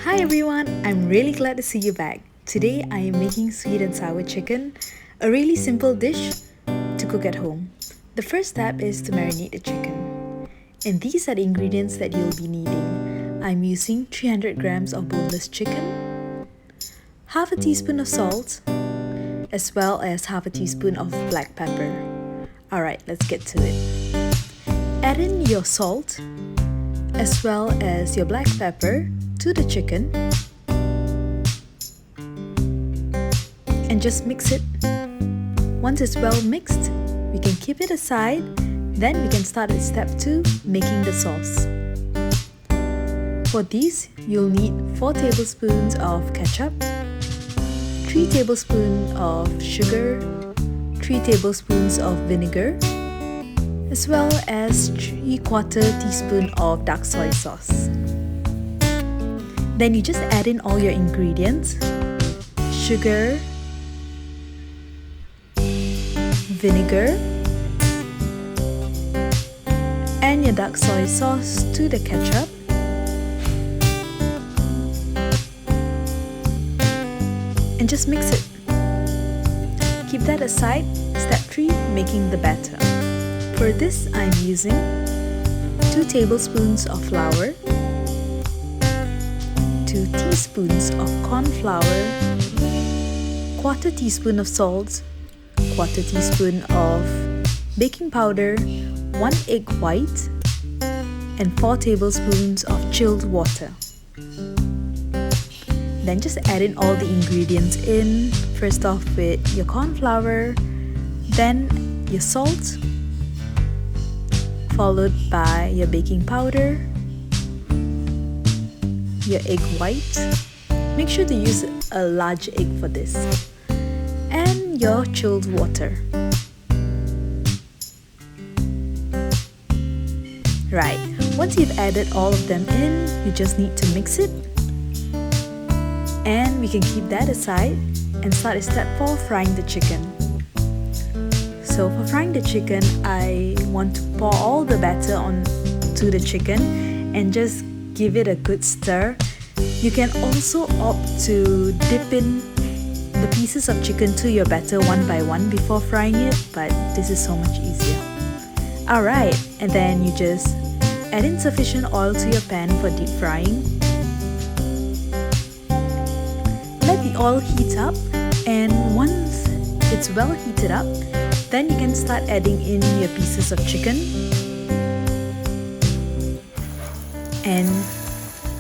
Hi everyone, I'm really glad to see you back. Today I am making sweet and sour chicken, a really simple dish to cook at home. The first step is to marinate the chicken. And these are the ingredients that you'll be needing. I'm using 300 grams of boneless chicken, half a teaspoon of salt, as well as half a teaspoon of black pepper. Alright, let's get to it. Add in your salt, as well as your black pepper to the chicken and just mix it. Once it's well mixed, we can keep it aside. Then we can start at step 2, making the sauce. For these, you'll need 4 tablespoons of ketchup, 3 tablespoons of sugar, 3 tablespoons of vinegar, as well as 3/4 teaspoon of dark soy sauce. Then you just add in all your ingredients: sugar, vinegar, and your dark soy sauce to the ketchup. And just mix it. Keep that aside. Step 3, making the batter. For this, I'm using 2 tablespoons of flour, 2 teaspoons of corn flour, 1/4 teaspoon of salt, 1/4 teaspoon of baking powder, 1 egg white, and 4 tablespoons of chilled water. Then just add in all the ingredients in, first off with your corn flour, then your salt, followed by your baking powder, your egg white. Make sure to use a large egg for this, and your chilled water. Right, once you've added all of them in, you just need to mix it, and we can keep that aside and start at step 4, frying the chicken. So for frying the chicken, I want to pour all the batter onto the chicken and just give it a good stir. You can also opt to dip in the pieces of chicken to your batter one by one before frying it, but this is so much easier. Alright, and then you just add in sufficient oil to your pan for deep frying. Let the oil heat up, and once it's well heated up, then you can start adding in your pieces of chicken. And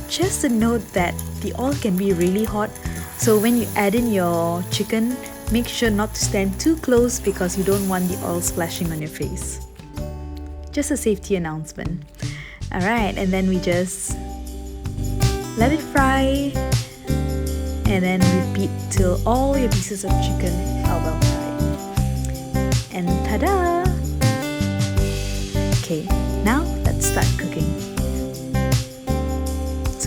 just a note that the oil can be really hot, so when you add in your chicken, make sure not to stand too close because you don't want the oil splashing on your face. Just a safety announcement. Alright, and then we just let it fry, and then repeat till all your pieces of chicken are well fried. And ta-da! Okay, now let's start cooking.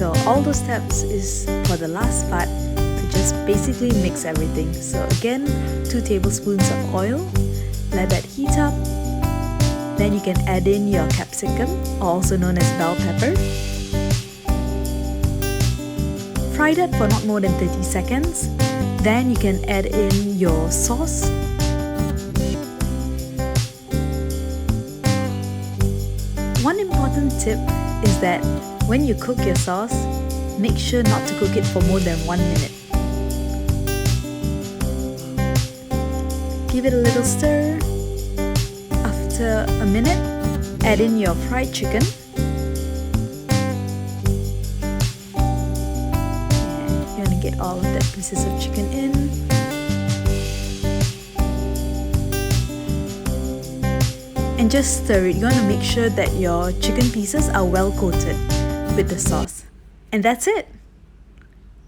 So all those steps is for the last part, to just basically mix everything. So again, 2 tablespoons of oil, let that heat up. Then you can add in your capsicum, also known as bell pepper. Fry that for not more than 30 seconds. Then you can add in your sauce. One important tip is that when you cook your sauce, make sure not to cook it for more than 1 minute. Give it a little stir. After a minute, add in your fried chicken. And you're gonna get all of that pieces of chicken in. And just stir it. You want to make sure that your chicken pieces are well coated with the sauce. And that's it.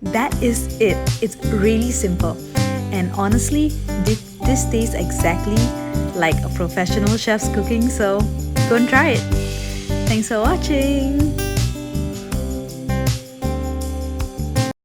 That is it. It's really simple. And honestly, this tastes exactly like a professional chef's cooking, so go and try it. Thanks for watching.